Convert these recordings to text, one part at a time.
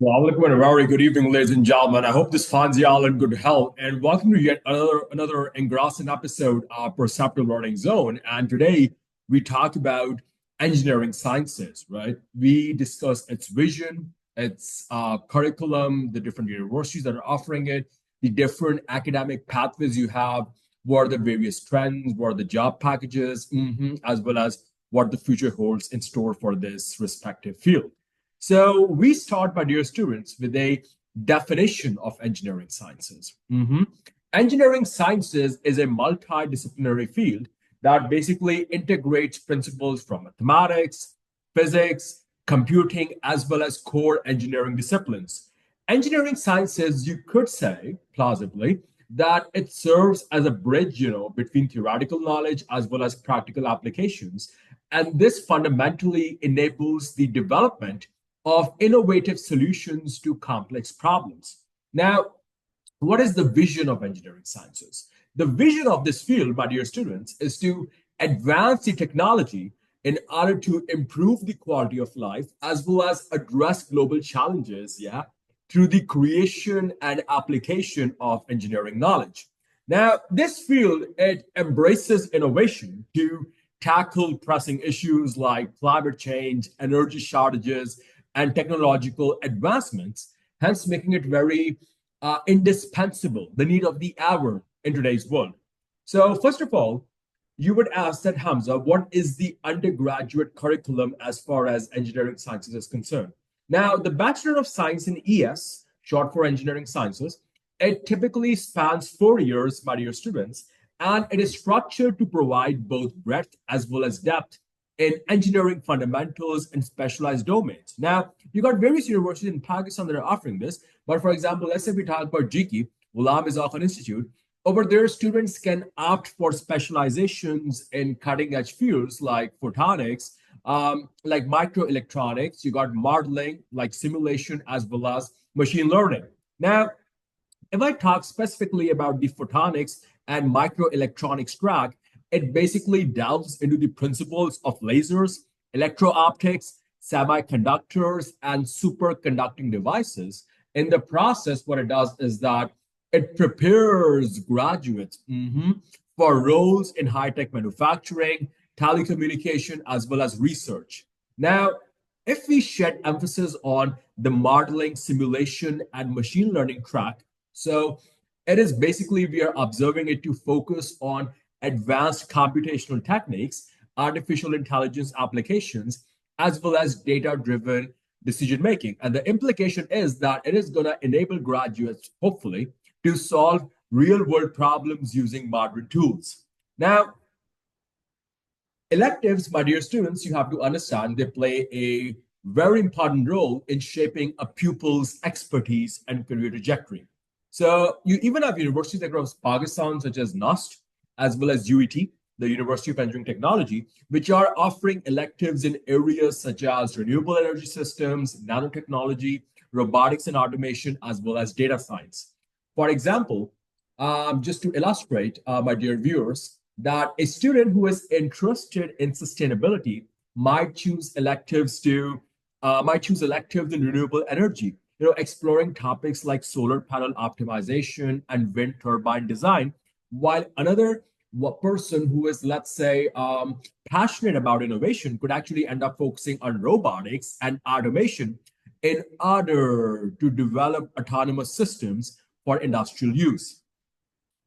Welcome and a very good evening, ladies and gentlemen. I hope this finds you all in good health. And welcome to yet another engrossing episode of Perceptive Learning Zone. And today we talk about engineering sciences, right? We discuss its vision, its curriculum, the different universities that are offering it, the different academic pathways you have, what are the various trends, what are the job packages, as well as what the future holds in store for this respective field. So we start, my dear students, with a definition of engineering sciences. Engineering sciences is a multidisciplinary field that basically integrates principles from mathematics, physics, computing, as well as core engineering disciplines. Engineering sciences, you could say plausibly, that it serves as a bridge, between theoretical knowledge as well as practical applications. And this fundamentally enables the development of innovative solutions to complex problems. Now, what is the vision of engineering sciences? The vision of this field, my dear students, is to advance the technology in order to improve the quality of life as well as address global challenges, through the creation and application of engineering knowledge. Now, this field, it embraces innovation to tackle pressing issues like climate change, energy shortages, and technological advancements, hence making it very indispensable, the need of the hour in today's world. So, first of all, you would ask that Hamza, what is the undergraduate curriculum as far as engineering sciences is concerned? Now, the Bachelor of Science in ES, short for Engineering Sciences, it typically spans 4 years, my dear students, and it is structured to provide both breadth as well as depth in engineering fundamentals and specialized domains. Now, you got various universities in Pakistan that are offering this, but for example, let's say we talk about GK, Ghulam Izza Institute. Over there, students can opt for specializations in cutting edge fields like photonics, like microelectronics. You got modeling, like simulation, as well as machine learning. Now, if I talk specifically about the photonics and microelectronics track, it basically delves into the principles of lasers, electro optics, semiconductors, and superconducting devices. In the process, what it does is that it prepares graduates for roles in high tech manufacturing, telecommunication, as well as research. Now, if we shed emphasis on the modeling, simulation, and machine learning track, so it is basically we are observing it to focus on advanced computational techniques, artificial intelligence applications, as well as data driven decision making. And the implication is that it is going to enable graduates, hopefully, to solve real world problems using modern tools. Now, electives, my dear students, you have to understand they play a very important role in shaping a pupil's expertise and career trajectory. So you even have universities across Pakistan, such as NUST, as well as UET, the University of Engineering Technology, which are offering electives in areas such as renewable energy systems, nanotechnology, robotics and automation, as well as data science. For example, just to illustrate, my dear viewers, that a student who is interested in sustainability might choose electives in renewable energy, exploring topics like solar panel optimization and wind turbine design, while another person who is, let's say, passionate about innovation could actually end up focusing on robotics and automation in order to develop autonomous systems for industrial use.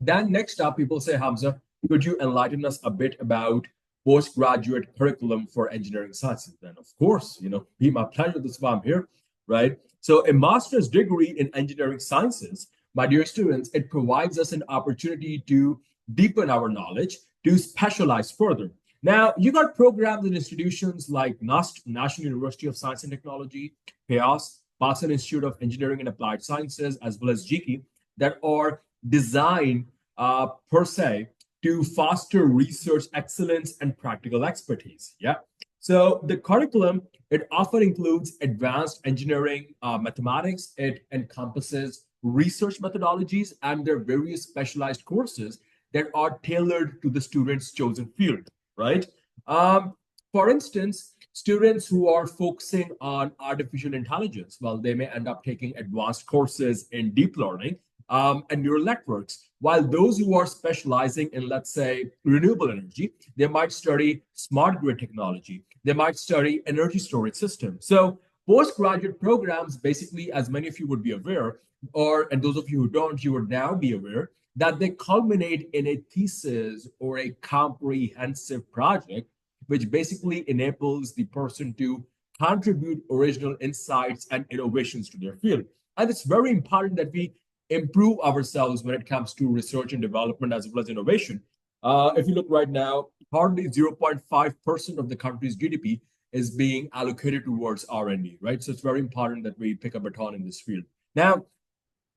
Then next up, people say, Hamza, could you enlighten us a bit about postgraduate curriculum for engineering sciences? Then, of course, be my pleasure. That's why I'm here, right? So, a master's degree in engineering sciences, my dear students, it provides us an opportunity to deepen our knowledge, to specialize further. Now, you got programs in institutions like NUST, National University of Science and Technology, PAOS, Boston Institute of Engineering and Applied Sciences, as well as GK, that are designed per se to foster research excellence and practical expertise. Yeah. So the curriculum, it often includes advanced engineering mathematics. It encompasses research methodologies and their various specialized courses that are tailored to the student's chosen field, right? For instance, Students who are focusing on artificial intelligence, well, they may end up taking advanced courses in deep learning and neural networks. While those who are specializing in, let's say, renewable energy, they might study smart grid technology. They might study energy storage systems. So postgraduate programs, basically, as many of you would be aware, and those of you who don't, you would now be aware that they culminate in a thesis or a comprehensive project, which basically enables the person to contribute original insights and innovations to their field. And it's very important that we improve ourselves when it comes to research and development as well as innovation. If you look right now, hardly 0.5% of the country's GDP is being allocated towards R&D, right? So it's very important that we pick up a baton in this field. Now,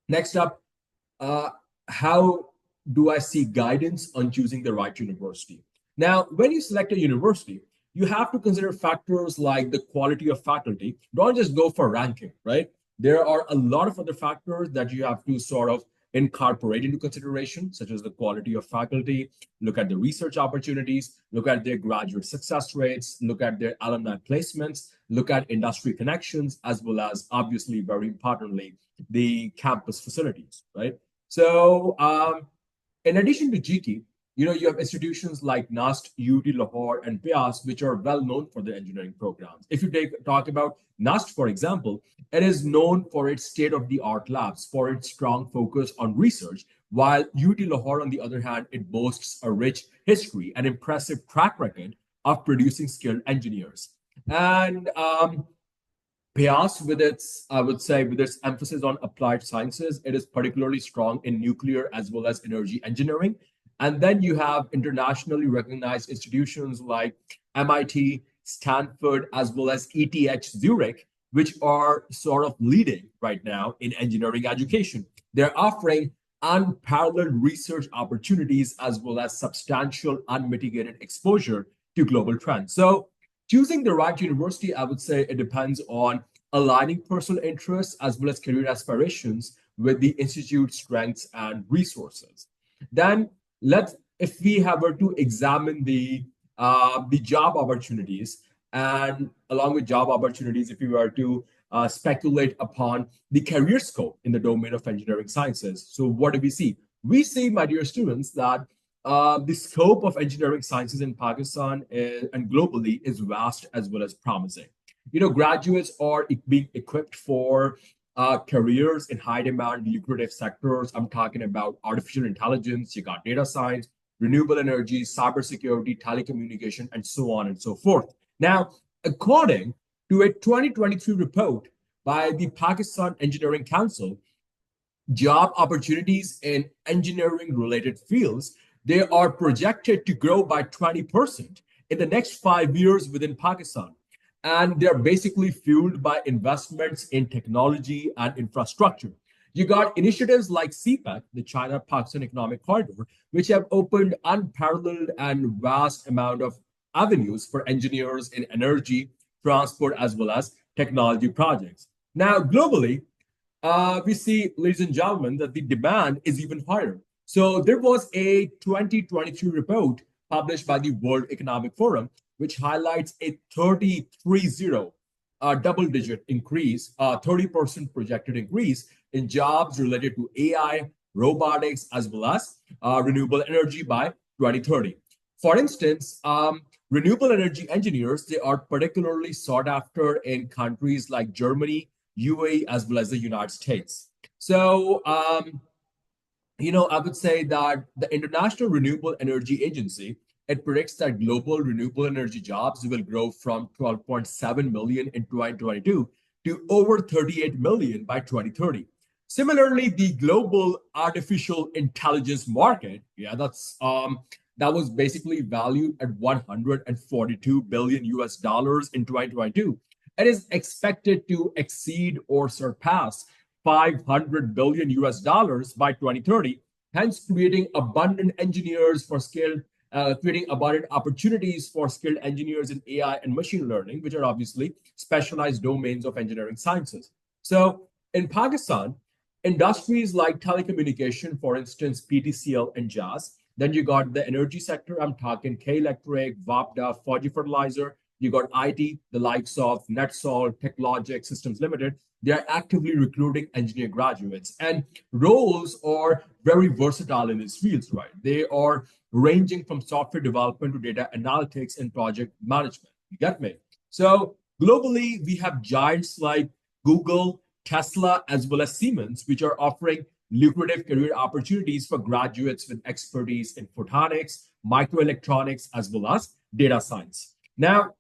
next up, how do I seek guidance on choosing the right university? Now, when you select a university, you have to consider factors like the quality of faculty. Don't just go for ranking, right? There are a lot of other factors that you have to sort of incorporate into consideration, such as the quality of faculty, look at the research opportunities, look at their graduate success rates, look at their alumni placements, look at industry connections, as well as, obviously, very importantly, the campus facilities, right? So, in addition to GT, you have institutions like NUST, UT Lahore, and PIAS, which are well known for their engineering programs. If you talk about NUST, for example, it is known for its state-of-the-art labs, for its strong focus on research, while UT Lahore, on the other hand, it boasts a rich history and impressive track record of producing skilled engineers. And PIAS, with its, I would say, with its emphasis on applied sciences, it is particularly strong in nuclear as well as energy engineering. And then you have internationally recognized institutions like MIT, Stanford, as well as ETH Zurich, which are sort of leading right now in engineering education. They're offering unparalleled research opportunities as well as substantial unmitigated exposure to global trends. So choosing the right university, I would say it depends on aligning personal interests as well as career aspirations with the institute's strengths and resources. Then if we were to examine the job opportunities, and along with job opportunities, if we were to speculate upon the career scope in the domain of engineering sciences. So what do we see? We see, my dear students, that the scope of engineering sciences in Pakistan and globally is vast as well as promising. Graduates are being equipped for careers in high demand, lucrative sectors. I'm talking about artificial intelligence, you got data science, renewable energy, cybersecurity, telecommunication, and so on and so forth. Now, according to a 2023 report by the Pakistan Engineering Council, job opportunities in engineering related fields, they are projected to grow by 20% in the next 5 years within Pakistan. And they're basically fueled by investments in technology and infrastructure. You got initiatives like CPEC, the China-Pakistan Economic Corridor, which have opened unparalleled and vast amount of avenues for engineers in energy, transport, as well as technology projects. Now, globally, we see, ladies and gentlemen, that the demand is even higher. So there was a 2023 report published by the World Economic Forum, which highlights a 30 double-digit increase, 30% projected increase in jobs related to AI, robotics, as well as renewable energy by 2030. For instance, renewable energy engineers, they are particularly sought after in countries like Germany, UAE, as well as the United States. So, I would say that the International Renewable Energy Agency, it predicts that global renewable energy jobs will grow from 12.7 million in 2022 to over 38 million by 2030. Similarly, the global artificial intelligence market, that was basically valued at 142 billion US dollars in 2022. It is expected to exceed or surpass 500 billion US dollars by 2030, hence creating abundant opportunities for skilled engineers in AI and machine learning, which are obviously specialized domains of engineering sciences. So in Pakistan, industries like telecommunication, for instance, PTCL and JAS, then you got the energy sector, I'm talking K Electric, Vapda, Fuji Fertilizer, You got IT, the likes of NetSol, TechLogic, Systems Limited. They are actively recruiting engineer graduates, and roles are very versatile in these fields, right? They are ranging from software development to data analytics and project management. You get me? So globally, we have giants like Google, Tesla, as well as Siemens, which are offering lucrative career opportunities for graduates with expertise in photonics, microelectronics, as well as data science. Now,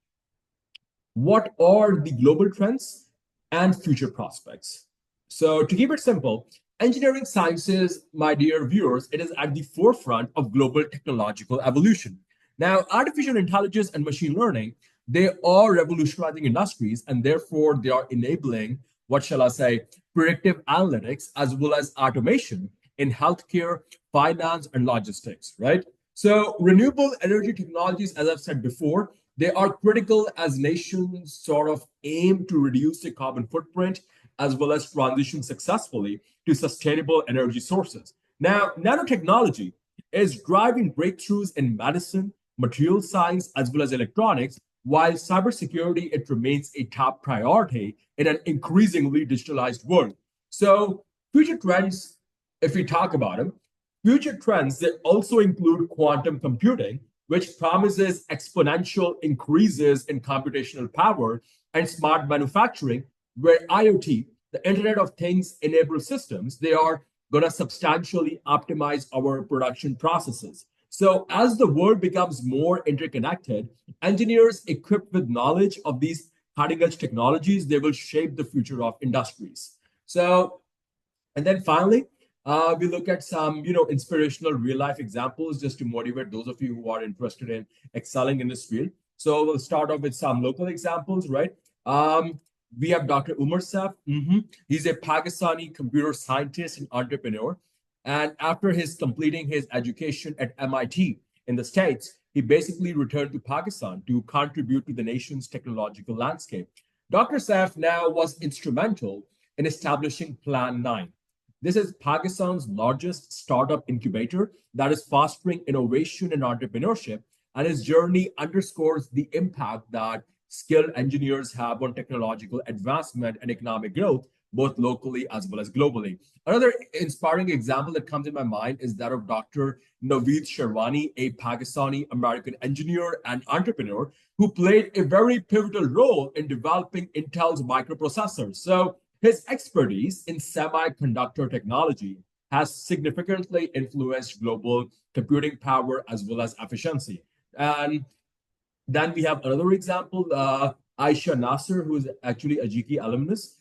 what are the global trends and future prospects? So, to keep it simple, engineering sciences, my dear viewers, it is at the forefront of global technological evolution. Now, artificial intelligence and machine learning, they are revolutionizing industries, and therefore they are enabling, what shall I say, predictive analytics as well as automation in healthcare, finance, and logistics, right? So, renewable energy technologies, as I've said before, they are critical as nations sort of aim to reduce their carbon footprint as well as transition successfully to sustainable energy sources. Now, nanotechnology is driving breakthroughs in medicine, material science, as well as electronics, while cybersecurity it remains a top priority in an increasingly digitalized world. So, future trends, if we talk about them, future trends they also include quantum computing, which promises exponential increases in computational power, and smart manufacturing, where IoT, the Internet of Things enabled systems, they are going to substantially optimize our production processes. So, as the world becomes more interconnected, engineers equipped with knowledge of these cutting edge technologies, they will shape the future of industries. So, and then finally, we look at some, inspirational real life examples just to motivate those of you who are interested in excelling in this field. So we'll start off with some local examples, right? We have Dr. Umar Saif. He's a Pakistani computer scientist and entrepreneur. And after his completing his education at MIT in the States, he basically returned to Pakistan to contribute to the nation's technological landscape. Dr. Saif now was instrumental in establishing Plan 9. This is Pakistan's largest startup incubator that is fostering innovation and entrepreneurship, and his journey underscores the impact that skilled engineers have on technological advancement and economic growth, both locally as well as globally. Another inspiring example that comes in my mind is that of Dr. Naveed Sherwani, a Pakistani American engineer and entrepreneur who played a very pivotal role in developing Intel's microprocessors. So, his expertise in semiconductor technology has significantly influenced global computing power as well as efficiency. And then we have another example, Aisha Nasser, who is actually a GK alumnus.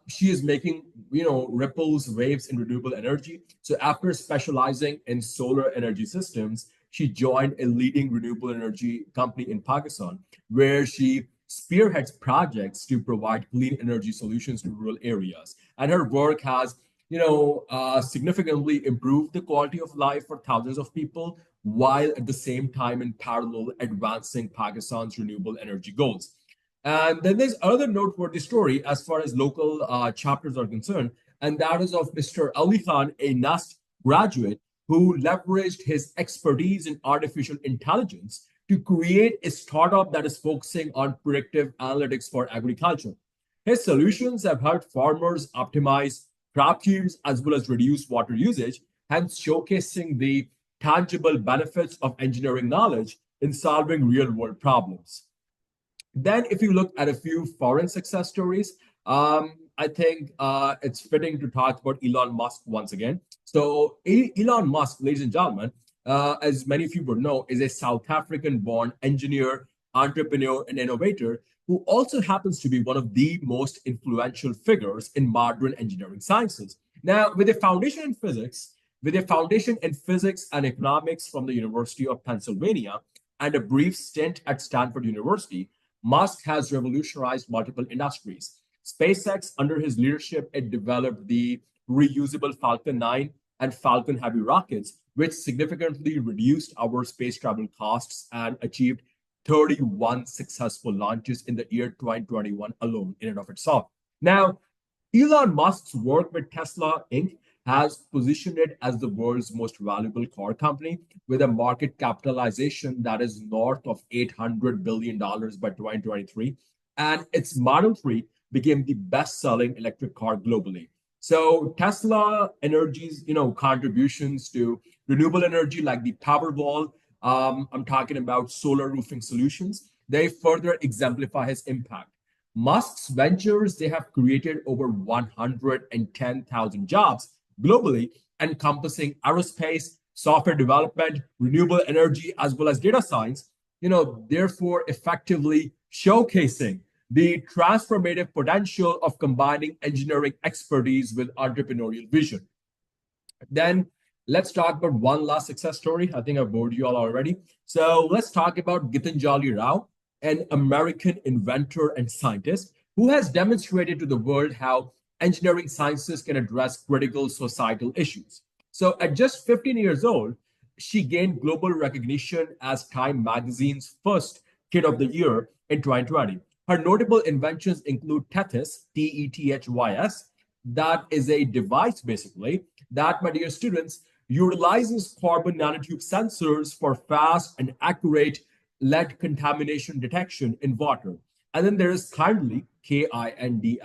She is making, ripples, waves in renewable energy. So after specializing in solar energy systems, she joined a leading renewable energy company in Pakistan, where she spearheads projects to provide clean energy solutions to rural areas. And her work has, significantly improved the quality of life for thousands of people, while at the same time in parallel advancing Pakistan's renewable energy goals. And then there's another noteworthy story as far as local chapters are concerned, and that is of Mr. Ali Khan, a NAST graduate who leveraged his expertise in artificial intelligence to create a startup that is focusing on predictive analytics for agriculture. His solutions have helped farmers optimize crop yields as well as reduce water usage, hence showcasing the tangible benefits of engineering knowledge in solving real world problems. Then, if you look at a few foreign success stories, I think it's fitting to talk about Elon Musk once again. So, Elon Musk, ladies and gentlemen, as many of you would know, is a South African born engineer, entrepreneur, and innovator who also happens to be one of the most influential figures in modern engineering sciences. Now, with a foundation in physics and economics from the University of Pennsylvania and a brief stint at Stanford University, Musk has revolutionized multiple industries. SpaceX, under his leadership, it developed the reusable Falcon 9 and Falcon Heavy rockets, which significantly reduced our space travel costs and achieved 31 successful launches in the year 2021 alone, in and of itself. Now, Elon Musk's work with Tesla Inc. has positioned it as the world's most valuable car company with a market capitalization that is north of $800 billion by 2023. And its Model 3 became the best-selling electric car globally. So Tesla Energy's, contributions to renewable energy like the Powerwall, I'm talking about solar roofing solutions, they further exemplify his impact. Musk's ventures, they have created over 110,000 jobs globally, encompassing aerospace, software development, renewable energy, as well as data science, therefore effectively showcasing the transformative potential of combining engineering expertise with entrepreneurial vision. Then let's talk about one last success story. I think I've bored you all already. So let's talk about Gitanjali Rao, an American inventor and scientist who has demonstrated to the world how engineering sciences can address critical societal issues. So at just 15 years old, she gained global recognition as Time Magazine's first Kid of the Year in 2020. Her notable inventions include Tethys, Tethys, that is a device basically that, my dear students, utilizes carbon nanotube sensors for fast and accurate lead contamination detection in water. And then there is Kindly, Kindly,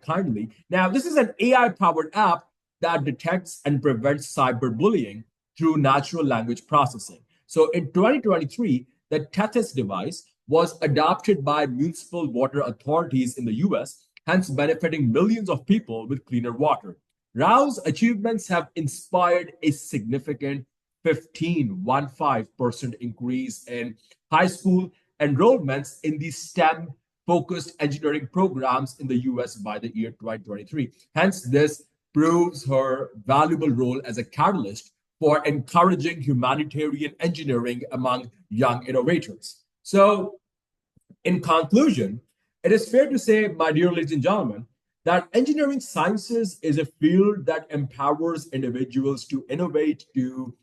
Kindly. Now, this is an AI powered app that detects and prevents cyberbullying through natural language processing. So in 2023, the Tethys device was adopted by municipal water authorities in the US, hence benefiting millions of people with cleaner water. Rao's achievements have inspired a significant 15% increase in high school enrollments in the STEM focused engineering programs in the US by the year 2023. Hence, this proves her valuable role as a catalyst for encouraging humanitarian engineering among young innovators. So, in conclusion, it is fair to say, my dear ladies and gentlemen, that engineering sciences is a field that empowers individuals to innovate, to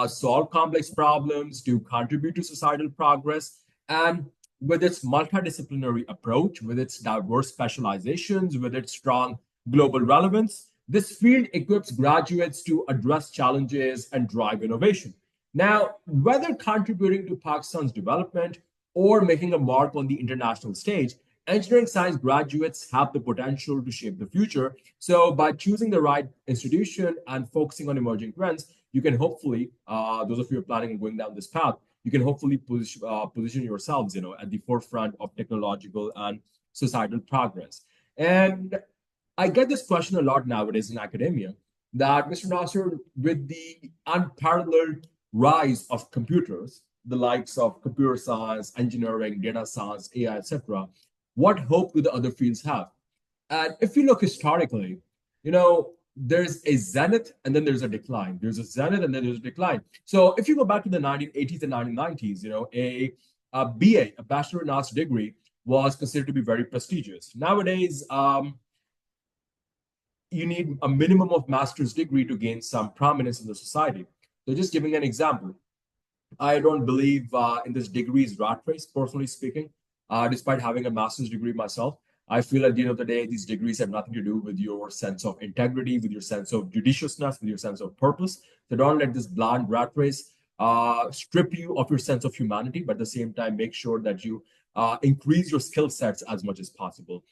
solve complex problems, to contribute to societal progress. And with its multidisciplinary approach, with its diverse specializations, with its strong global relevance, this field equips graduates to address challenges and drive innovation. Now, whether contributing to Pakistan's development or making a mark on the international stage, engineering science graduates have the potential to shape the future. So, by choosing the right institution and focusing on emerging trends, you can hopefully, those of you who are planning on going down this path, you can hopefully position yourselves, at the forefront of technological and societal progress. And I get this question a lot nowadays in academia that, Mr. Nasser, with the unparalleled rise of computers, the likes of computer science, engineering, data science, AI, etc., what hope do the other fields have? And if you look historically, there's a zenith and then there's a decline. There's a zenith and then there's a decline. So if you go back to the 1980s and 1990s, a BA, a Bachelor in Arts degree, was considered to be very prestigious. Nowadays, you need a minimum of master's degree to gain some prominence in the society. So just giving an example, I don't believe in this degrees rat race, personally speaking. Despite having a master's degree myself, I feel at the end of the day, these degrees have nothing to do with your sense of integrity, with your sense of judiciousness, with your sense of purpose. So don't let this blind rat race strip you of your sense of humanity, but at the same time, make sure that you increase your skill sets as much as possible.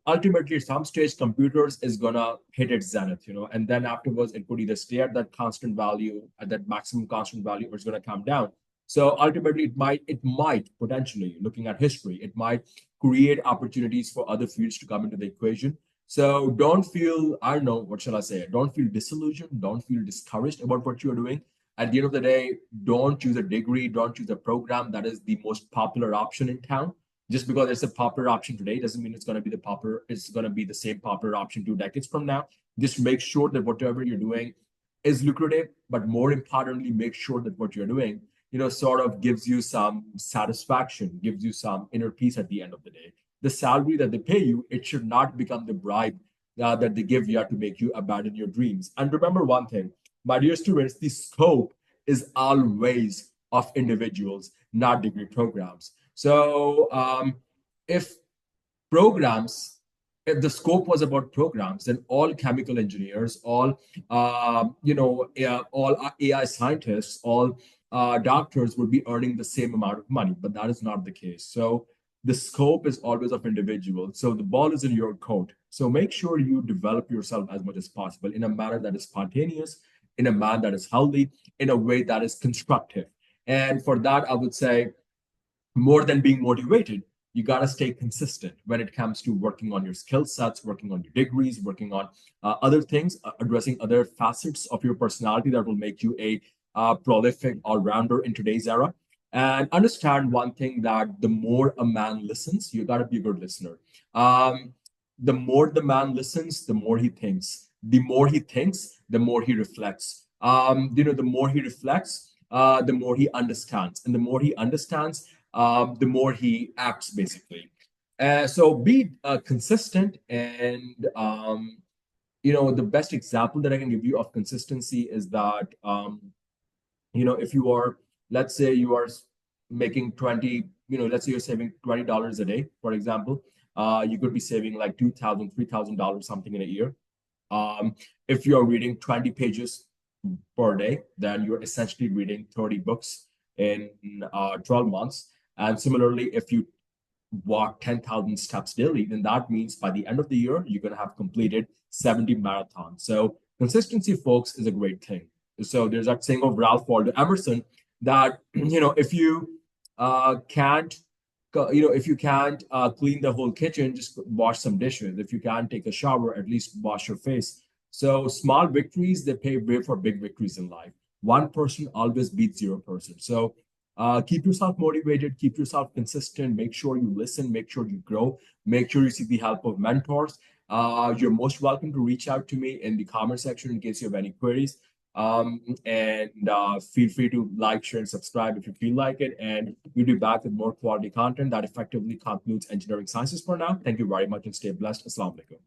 Ultimately at some stage, computers is gonna hit its zenith, and then afterwards it could either stay at that constant value, at that maximum constant value, or it's gonna come down. So ultimately, it might potentially, looking at history, it might create opportunities for other fields to come into the equation. So don't feel, I don't know, what shall I say? Don't feel disillusioned. Don't feel discouraged about what you're doing. At the end of the day, don't choose a degree, don't choose a program that is the most popular option in town. Just because it's a popular option today doesn't mean it's going to be it's going to be the same popular option 2 decades from now. Just make sure that whatever you're doing is lucrative, but more importantly, make sure that what you're doing sort of gives you some satisfaction, gives you some inner peace at the end of the day. The salary that they pay you, it should not become the bribe that they give you to make you abandon your dreams. And remember one thing, my dear students, the scope is always of individuals, not degree programs. So if programs if the scope was about programs, then all chemical engineers, all all AI scientists, all doctors would be earning the same amount of money. But that is not the case. So the scope is always of individual. So the ball is in your court. So make sure you develop yourself as much as possible in a manner that is spontaneous, in a manner that is healthy, in a way that is constructive. And for that, I would say more than being motivated, you got to stay consistent when it comes to working on your skill sets, working on your degrees, working on other things, addressing other facets of your personality that will make you a prolific all-rounder in today's era. And understand one thing, that the more a man listens, you got to be a good listener. The more the man listens, the more he thinks. The more he thinks, the more he reflects. The more he reflects, the more he understands. And the more he understands, the more he acts, basically. So be consistent. And the best example that I can give you of consistency is that if you are, let's say you are making 20, let's say you're saving $20 a day, for example. You could be saving like $2,000, $3,000 something in a year. If you're reading 20 pages per day, then you're essentially reading 30 books in 12 months. And similarly, if you walk 10,000 steps daily, then that means by the end of the year, you're going to have completed 70 marathons. So consistency, folks, is a great thing. So there's that saying of Ralph Waldo Emerson that, if you can't, if you can't clean the whole kitchen, just wash some dishes. If you can't take a shower, at least wash your face. So small victories, they pave way for big victories in life. One person always beats 0%. So keep yourself motivated, keep yourself consistent, make sure you listen, make sure you grow, make sure you seek the help of mentors. You're most welcome to reach out to me in the comment section in case you have any queries. And feel free to like, share, and subscribe if you feel like it. And we'll be back with more quality content that effectively concludes engineering sciences for now. Thank you very much and stay blessed. Assalamu alaikum.